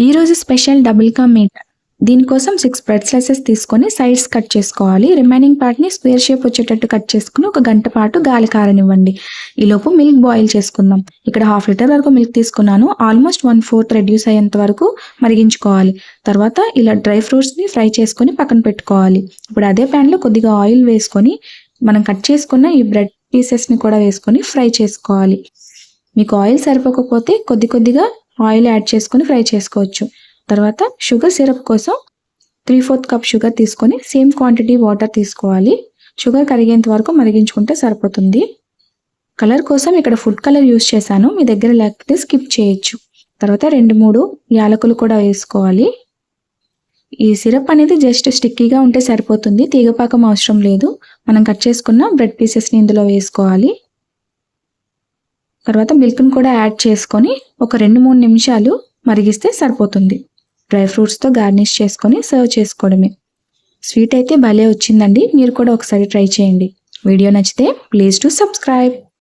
ఈరోజు special double కా meet. దీనికోసం 6 బ్రెడ్ స్లైసెస్ తీసుకొని సైడ్స్ కట్ చేసుకోవాలి. రిమైనింగ్ పార్ట్ని స్క్వేర్ షేప్ వచ్చేటట్టు కట్ చేసుకుని 1 గంట పాటు గాలి కారనివ్వండి. ఈలోపు మిల్క్ బాయిల్ చేసుకుందాం. ఇక్కడ 1/2 లీటర్ వరకు మిల్క్ తీసుకున్నాను. ఆల్మోస్ట్ 1/4 రెడ్యూస్ అయ్యేంత వరకు మరిగించుకోవాలి. తర్వాత ఇలా డ్రై ఫ్రూట్స్ని ఫ్రై చేసుకొని పక్కన పెట్టుకోవాలి. ఇప్పుడు అదే ప్యాన్లో కొద్దిగా ఆయిల్ వేసుకొని మనం కట్ చేసుకున్న ఈ బ్రెడ్ పీసెస్ని కూడా వేసుకొని ఫ్రై చేసుకోవాలి. మీకు ఆయిల్ సరిపోకపోతే కొద్దిగా ఆయిల్ యాడ్ చేసుకొని ఫ్రై చేసుకోవచ్చు. తర్వాత షుగర్ సిరప్ కోసం 3/4 కప్ షుగర్ తీసుకొని సేమ్ క్వాంటిటీ వాటర్ తీసుకోవాలి. షుగర్ కరిగేంత వరకు మరిగించుకుంటే సరిపోతుంది. కలర్ కోసం ఇక్కడ ఫుడ్ కలర్ యూస్ చేశాను. మీ దగ్గర లేకపోతే స్కిప్ చేయొచ్చు. తర్వాత 2-3 యాలకులు కూడా వేసుకోవాలి. ఈ సిరప్ అనేది జస్ట్ స్టిక్కీగా ఉంటే సరిపోతుంది. తీగపాకం అవసరం లేదు. మనం కట్ చేసుకున్న బ్రెడ్ పీసెస్ని ఇందులో వేసుకోవాలి. తర్వాత మిల్క్ని కూడా యాడ్ చేసుకొని ఒక 2-3 నిమిషాలు మరిగిస్తే సరిపోతుంది. డ్రై ఫ్రూట్స్తో గార్నిష్ చేసుకొని సర్వ్ చేసుకోవడమే. స్వీట్ అయితే భలే వచ్చిందండి. మీరు కూడా ఒకసారి ట్రై చేయండి. వీడియో నచ్చితే ప్లీజ్ టు సబ్స్క్రైబ్.